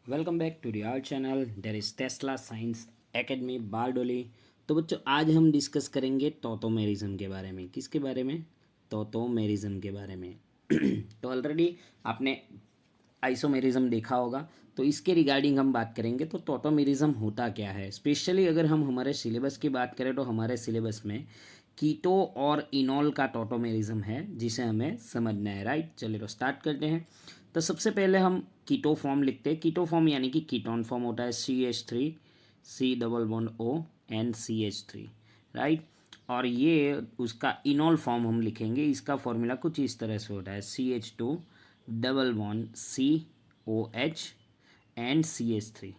Welcome back to the our channel there is Tesla science academy Bardoli. तो बच्चों आज हम डिस्कस करेंगे टॉटोमेरिज्म के बारे में। किसके बारे में? टॉटोमेरिज्म के बारे में। तो ऑलरेडी आपने आइसोमेरिज्म देखा होगा, तो इसके रिगार्डिंग हम बात करेंगे। तो टॉटोमेरिज्म होता क्या है, स्पेशली अगर हम हमारे सिलेबस की बात करें तो हमारे सिलेबस में कीटो और इनॉल का टॉटोमेरिज्म है जिसे हमें समझना है। राइट, चलिए तो स्टार्ट करते हैं। तो सबसे पहले हम कीटो फॉर्म लिखते हैं। कीटो फॉर्म यानी कि कीटोन फॉर्म होता है CH3 C double bond O NCH3। Right, और ये उसका इनॉल फॉर्म हम लिखेंगे। इसका फॉर्मूला कुछ इस तरह से होता है CH2 double bond COH and CH3।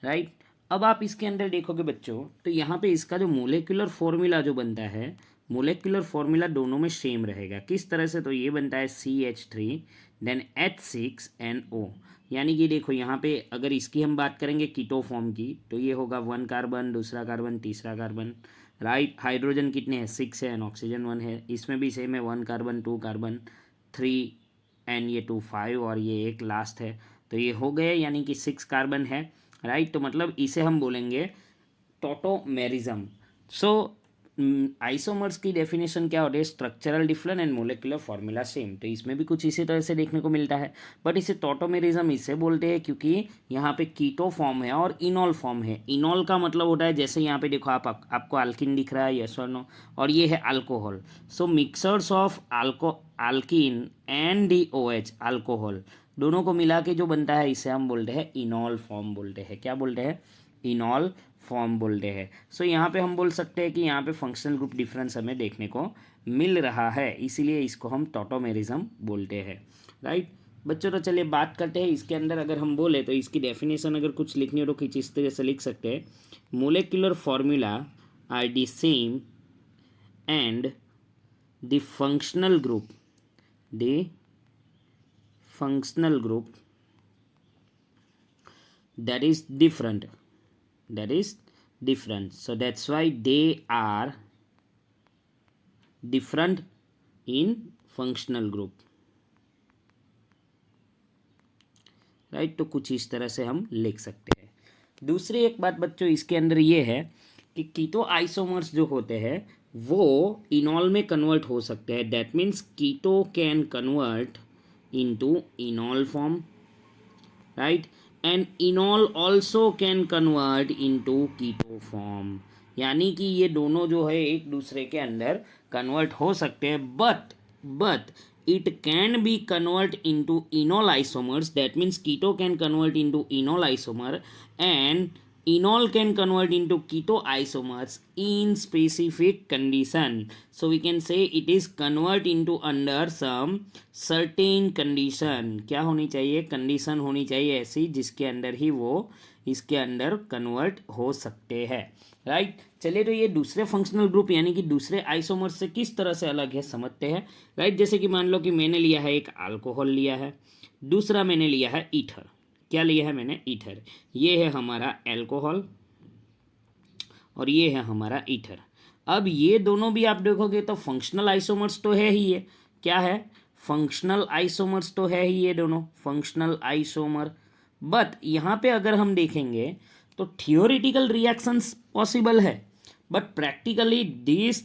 Right, अब आप इसके अंदर देखोगे बच्चों, तो यहाँ पे इसका जो मोलेकुलर फॉर्मूला जो बनता है, मोलेकुलर फॉर्मूला दोनों में सेम रहेगा। किस तरह से? तो ये बनता है CH3 देन H6NO। यानी कि देखो यहाँ पे अगर इसकी हम बात करेंगे कीटो फॉर्म की, तो ये होगा 1 कार्बन, दूसरा कार्बन, तीसरा कार्बन। राइट, हाइड्रोजन कितने हैं? 6 है, एंड ऑक्सीजन 1 है। इसमें भी सेम है, 1 कार्बन, 2 कार्बन, 3 एंड ये 2 5 और ये एक लास्ट है। तो ये हो गए, यानी कि 6 कार्बन है। राइट, तो मतलब इसे हम बोलेंगे टॉटोमेरिज्म। सो आइसोमर्स की डेफिनेशन क्या होती है? Structural different and molecular formula same. तो इसमें भी कुछ इसी तरह से देखने को मिलता है, बट इसे टॉटोमेरिज्म इसे बोलते हैं क्योंकि यहाँ पे कीटो फॉर्म है और इनॉल फॉर्म है। इनॉल का मतलब होता है, जैसे यहाँ पे देखो आपको अल्किन दिख रहा है, यस और नो, और ये है alcohol. So mixers of alkene and D OH alcohol, दोनों को मिला के जो बनता है इसे हम बोलते हैं इनॉल फॉर्म बोलते हैं। क्या बोलते हैं? इनॉल फॉर्म बोलते हैं। सो यहाँ पे हम बोल सकते हैं कि यहाँ पे फंक्शनल ग्रुप डिफरेंस हमें देखने को मिल रहा है, इसीलिए इसको हम टॉटोमेरिज्म बोलते हैं। राइट बच्चों, तो चलिए बात करते हैं इसके अंदर। अगर हम बोले तो इसकी डेफिनेशन अगर कुछ लिखनी हो तो कुछ इस तरह से लिख सकते हैं। Molecular formula are the same and the functional group that is different, so that's why they are different in functional group। Right, तो कुछ इस तरह से हम लिख सकते हैं। दूसरी एक बात बच्चों इसके अंदर ये है कि कीटो आइसोमर्स जो होते हैं वो इनॉल में कन्वर्ट हो सकते हैं। That means keto can convert into enol form, right, and enol also can convert into keto form. यानी कि ये दोनों जो है एक दूसरे के अंदर कन्वर्ट हो सकते हैं, but it can be convert into enol isomers. That means keto can convert into enol isomer and enol can convert into keto isomers in specific condition. So we can say it is convert into under some certain condition. क्या होनी चाहिए? Condition होनी चाहिए ऐसी जिसके अंदर ही वो इसके अंदर कन्वर्ट हो सकते हैं। राइट, चलिए तो ये दूसरे फंक्शनल ग्रुप यानी कि दूसरे आइसोमर्स से किस तरह से अलग है समझते हैं। राइट, जैसे कि मान लो कि मैंने लिया है एक अल्कोहल लिया है, दूसरा मैंने लिया है ईथर। क्या लिया है मैंने? ईथर। ये है हमारा अल्कोहल और ये है हमारा ईथर। अब ये दोनों भी आप देखोगे तो फंक्शनल आइसोमर्स तो है ही है। क्या है? फंक्शनल आइसोमर्स तो है ही ये दोनों फंक्शनल आइसोमर। बट यहाँ पे अगर हम देखेंगे तो थियोरिटिकल रिएक्शंस पॉसिबल है, but practically this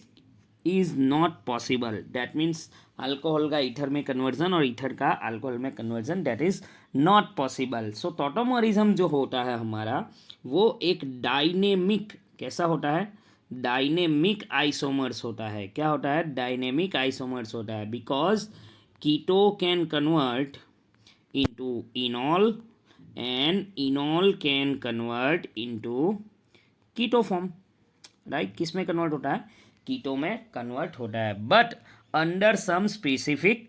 is not possible. That means alcohol का ईथर में कन्वर्जन और ईथर का अल्कोहल में conversion that is not possible. So tautomerism जो होता है हमारा वो एक डायनेमिक, कैसा होता है? डायनेमिक आइसोमर्स होता है। क्या होता है? डायनेमिक आइसोमर्स होता है, because keto can convert into enol and enol can convert into keto form. Right, किस में कन्वर्ट होता है? कीटो में कन्वर्ट होता है, but under some specific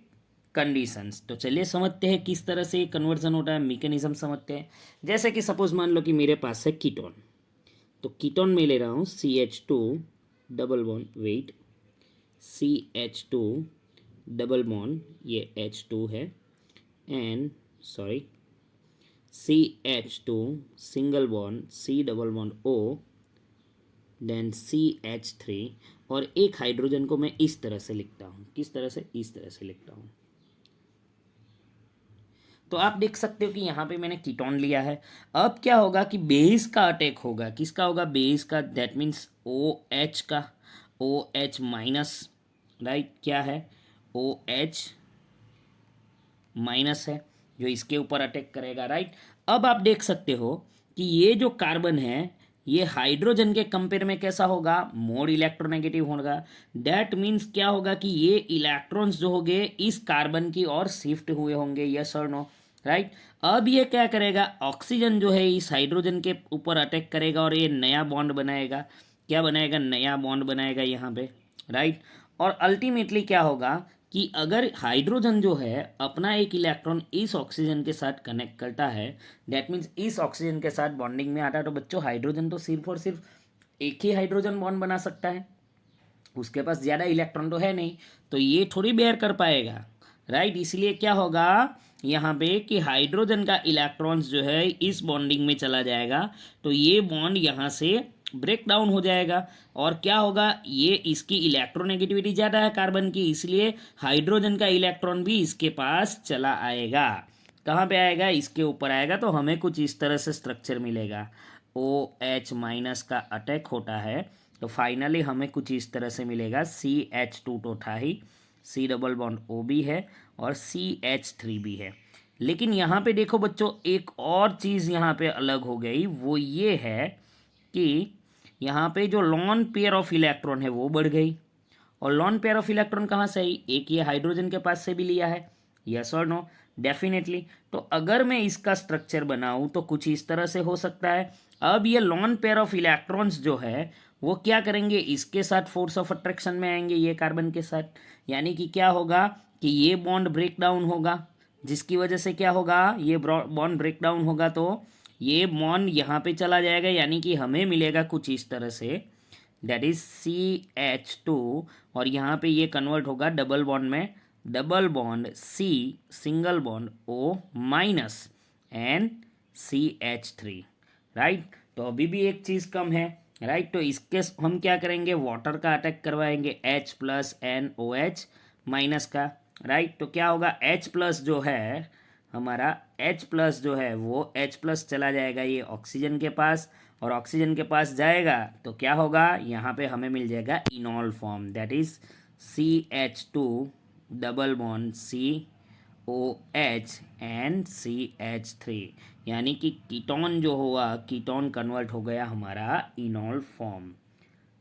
conditions. तो चलिए समझते हैं किस तरह से कन्वर्जन होता है, मैकेनिज्म समझते हैं। जैसे कि सपोज मान लो कि मेरे पास है कीटोन, तो कीटोन में ले रहा हूँ CH2 double bond, wait, CH2 double bond, ये H2 है, and sorry CH2 single bond C double bond O then CH3, और एक हाइड्रोजन को मैं इस तरह से लिखता हूँ। किस तरह से? इस तरह से लिखता हूँ। तो आप देख सकते हो कि यहाँ पे मैंने कीटोन लिया है। अब क्या होगा कि बेस का अटैक होगा, किसका होगा, बेस का, दैट मीन्स ओ एच का, ओ एच माइनस, राइट, क्या है, ओ एच माइनस है जो इसके ऊपर अटैक करेगा, राइट। अब आप देख सकते हो कि ये जो कार्बन है ये हाइड्रोजन के कंपेयर में कैसा होगा, मोर इलेक्ट्रोनेगेटिव होगा। दैट मीन्स क्या होगा कि ये इलेक्ट्रॉन्स जो होंगे इस कार्बन की ओर शिफ्ट हुए होंगे, यस और नो, राइट। अब ये क्या करेगा, ऑक्सीजन जो है इस हाइड्रोजन के ऊपर अटैक करेगा और ये नया बॉन्ड बनाएगा, क्या बनाएगा, नया बॉन्ड बनाएगा यहाँ पे, राइट। और अल्टीमेटली क्या होगा कि अगर हाइड्रोजन जो है अपना एक इलेक्ट्रॉन इस ऑक्सीजन के साथ कनेक्ट करता है, दैट मीन्स इस ऑक्सीजन के साथ बॉन्डिंग में आता है, तो बच्चों हाइड्रोजन तो सिर्फ और सिर्फ एक ही हाइड्रोजन बॉन्ड बना सकता है, उसके पास ज़्यादा इलेक्ट्रॉन तो है नहीं, तो ये थोड़ी बेयर कर पाएगा, राइट। इसलिए क्या होगा यहाँ पे कि हाइड्रोजन का इलेक्ट्रॉन्स जो है इस बॉन्डिंग में चला जाएगा, तो ये बॉन्ड यहाँ से ब्रेक डाउन हो जाएगा। और क्या होगा, ये इसकी इलेक्ट्रोनेगेटिविटी ज़्यादा है कार्बन की, इसलिए हाइड्रोजन का इलेक्ट्रॉन भी इसके पास चला आएगा, कहाँ पे आएगा, इसके ऊपर आएगा। तो हमें कुछ इस तरह से स्ट्रक्चर मिलेगा, ओ एच माइनस का अटैक होता है तो फाइनली हमें कुछ इस तरह से मिलेगा, सी एच टू तो था ही, सी डबल बॉन्ड ओ भी है और सी एच थ्री भी है। लेकिन यहाँ पे देखो बच्चों एक और चीज़ यहाँ पे अलग हो गई, वो ये है कि यहाँ पे जो लॉन पेयर ऑफ इलेक्ट्रॉन है वो बढ़ गई। और लॉन पेयर ऑफ इलेक्ट्रॉन कहाँ से आई, एक ये हाइड्रोजन के पास से भी लिया है, यस और नो, डेफिनेटली। तो अगर मैं इसका स्ट्रक्चर बनाऊं तो कुछ इस तरह से हो सकता है। अब ये लॉन पेयर ऑफ इलेक्ट्रॉन्स जो है वो क्या करेंगे, इसके साथ फोर्स ऑफ अट्रैक्शन में आएंगे, ये कार्बन के साथ, यानी कि क्या होगा कि ये बॉन्ड ब्रेक डाउन होगा, जिसकी वजह से क्या होगा, ये बॉन्ड ब्रेक डाउन होगा तो ये बॉन्ड यहाँ पे चला जाएगा, यानी कि हमें मिलेगा कुछ इस तरह से, दैट इज CH2। और यहाँ पे ये कन्वर्ट होगा डबल बॉन्ड में, double bond C, single bond O minus N CH3, right. तो अभी भी एक चीज़ कम है, राइट। तो इसके हम क्या करेंगे, वाटर का अटैक करवाएंगे H प्लस NOH माइनस का, राइट। तो क्या होगा, H प्लस जो है हमारा, H प्लस जो है वो H प्लस चला जाएगा ये ऑक्सीजन के पास, और ऑक्सीजन के पास जाएगा तो क्या होगा, यहाँ पे हमें मिल जाएगा इनॉल form, that is CH2 double bond COH and CH3, यानी कि कीटोन जो हुआ, कीटोन कन्वर्ट हो गया हमारा इनॉल फॉर्म,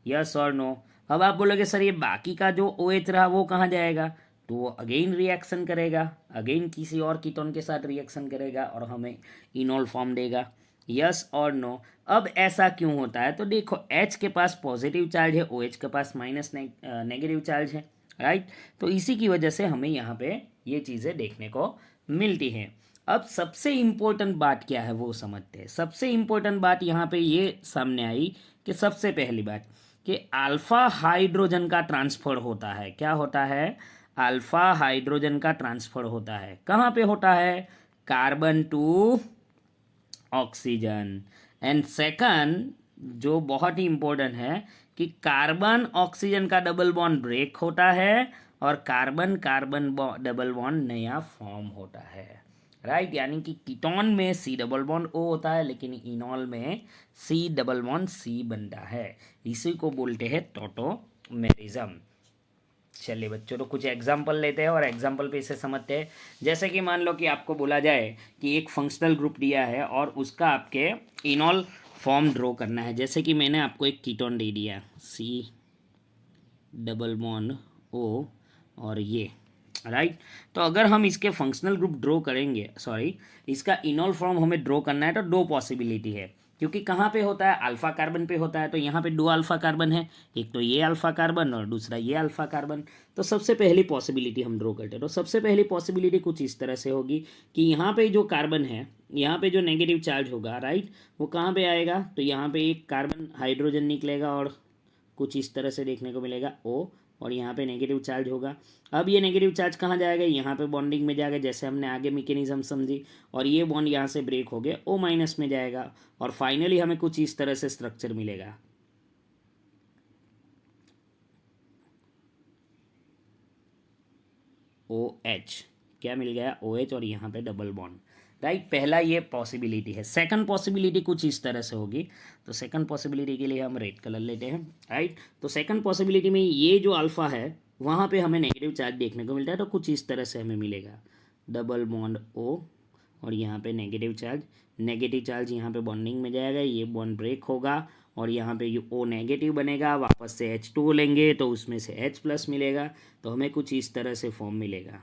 यस और नो। अब आप बोलोगे सर ये बाकी का जो OH रहा वो कहाँ जाएगा, तो वो अगेन रिएक्शन करेगा, अगेन किसी और कीटोन के साथ रिएक्शन करेगा और हमें इनॉल फॉर्म देगा, यस और नो। अब ऐसा क्यों होता है, तो देखो H के पास पॉजिटिव चार्ज है, OH के पास माइनस नेगेटिव चार्ज है, राइट। तो इसी की वजह से हमें यहाँ पे ये चीज़ें देखने को मिलती हैं। अब सबसे इम्पोर्टेंट बात क्या है वो समझते हैं। सबसे इम्पोर्टेंट बात यहाँ पे ये सामने आई कि सबसे पहली बात कि अल्फा हाइड्रोजन का ट्रांसफर होता है, क्या होता है, अल्फा हाइड्रोजन का ट्रांसफर होता है, कहाँ पे होता है, carbon to oxygen. And second जो बहुत ही इंपॉर्टेंट है कि कार्बन ऑक्सीजन का डबल बॉन्ड ब्रेक होता है और कार्बन कार्बन डबल बॉन्ड नया फॉर्म होता है, राइट। यानी कि कीटोन में C डबल बॉन्ड O होता है लेकिन इनॉल में C डबल बॉन्ड C बनता है, इसी को बोलते हैं टॉटोमेरिज्म। चलिए बच्चों तो कुछ एग्जाम्पल लेते हैं और एग्जाम्पल पे इसे समझते हैं। जैसे कि मान लो कि आपको बोला जाए कि एक फंक्शनल ग्रुप दिया है और उसका आपके इनॉल फॉर्म ड्रॉ करना है। जैसे कि मैंने आपको एक कीटोन दे दिया C डबल बॉन्ड O और ये, राइट। तो अगर हम इसके फंक्शनल ग्रुप ड्रॉ करेंगे, सॉरी इसका इनॉल फॉर्म हमें ड्रॉ करना है, तो दो पॉसिबिलिटी है, क्योंकि कहाँ पे होता है, अल्फा कार्बन पे होता है, तो यहाँ पे दो अल्फा कार्बन है, एक तो ये अल्फा कार्बन और दूसरा ये अल्फा कार्बन। तो सबसे पहली पॉसिबिलिटी हम ड्रॉ करते हैं, तो सबसे पहली पॉसिबिलिटी कुछ इस तरह से होगी कि यहाँ पे जो कार्बन है, यहाँ पे जो नेगेटिव चार्ज होगा, राइट, वो कहाँ पे आएगा, तो यहाँ पे एक कार्बन हाइड्रोजन निकलेगा और कुछ इस तरह से देखने को मिलेगा O, और यहाँ पे नेगेटिव चार्ज होगा। अब ये नेगेटिव चार्ज कहाँ जाएगा, यहाँ पे बॉन्डिंग में जाएगा, जैसे हमने आगे मैकेनिज्म समझी, और ये बॉन्ड यहाँ से ब्रेक हो गया, O माइनस में जाएगा और फाइनली हमें कुछ इस तरह से स्ट्रक्चर मिलेगा। OH क्या मिल गया, OH और यहाँ पे डबल बॉन्ड, राइट। पहला ये पॉसिबिलिटी है। सेकंड पॉसिबिलिटी कुछ इस तरह से होगी, तो सेकंड पॉसिबिलिटी के लिए हम रेड कलर लेते हैं, राइट। तो सेकंड पॉसिबिलिटी में ये जो अल्फा है वहाँ पे हमें नेगेटिव चार्ज देखने को मिलता है, तो कुछ इस तरह से हमें मिलेगा, डबल बॉन्ड O और यहाँ पे नेगेटिव चार्ज यहाँ पे बॉन्डिंग में जाएगा, ये बॉन्ड ब्रेक होगा और यहाँ पे ये O नेगेटिव बनेगा, वापस से H2 लेंगे तो उसमें से H प्लस मिलेगा, तो हमें कुछ इस तरह से फॉर्म मिलेगा,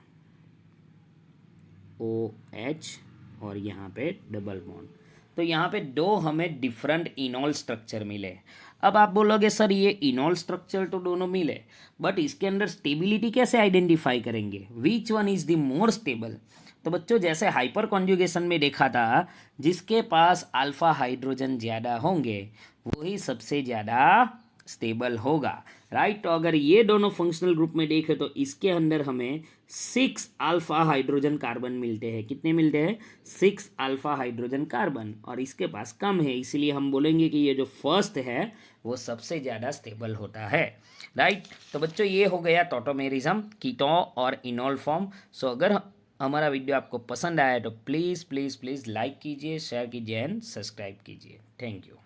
OH और यहाँ पे डबल बॉन्ड। तो यहाँ पे दो हमें डिफरेंट इनॉल स्ट्रक्चर मिले। अब आप बोलोगे सर ये इनॉल स्ट्रक्चर तो दोनों मिले, बट इसके अंदर स्टेबिलिटी कैसे आइडेंटिफाई करेंगे, which one is the more stable. तो बच्चों जैसे हाइपर कॉन्जुगेशन में देखा था, जिसके पास अल्फा हाइड्रोजन ज़्यादा होंगे वही सबसे ज़्यादा स्टेबल होगा, राइट। तो अगर ये दोनों फंक्शनल ग्रुप में देखें तो इसके अंदर हमें 6 अल्फा हाइड्रोजन कार्बन मिलते हैं। कितने मिलते हैं, 6 अल्फा हाइड्रोजन कार्बन, और इसके पास कम है, इसलिए हम बोलेंगे कि ये जो फर्स्ट है वो सबसे ज़्यादा स्टेबल होता है, राइट। तो बच्चों ये हो गया टॉटोमेरिज्म, कीटोन और इनॉल फॉर्म। सो अगर हमारा वीडियो आपको पसंद आया तो प्लीज़ प्लीज़ प्लीज़ लाइक कीजिए, शेयर कीजिए एंड सब्सक्राइब कीजिए। Thank you.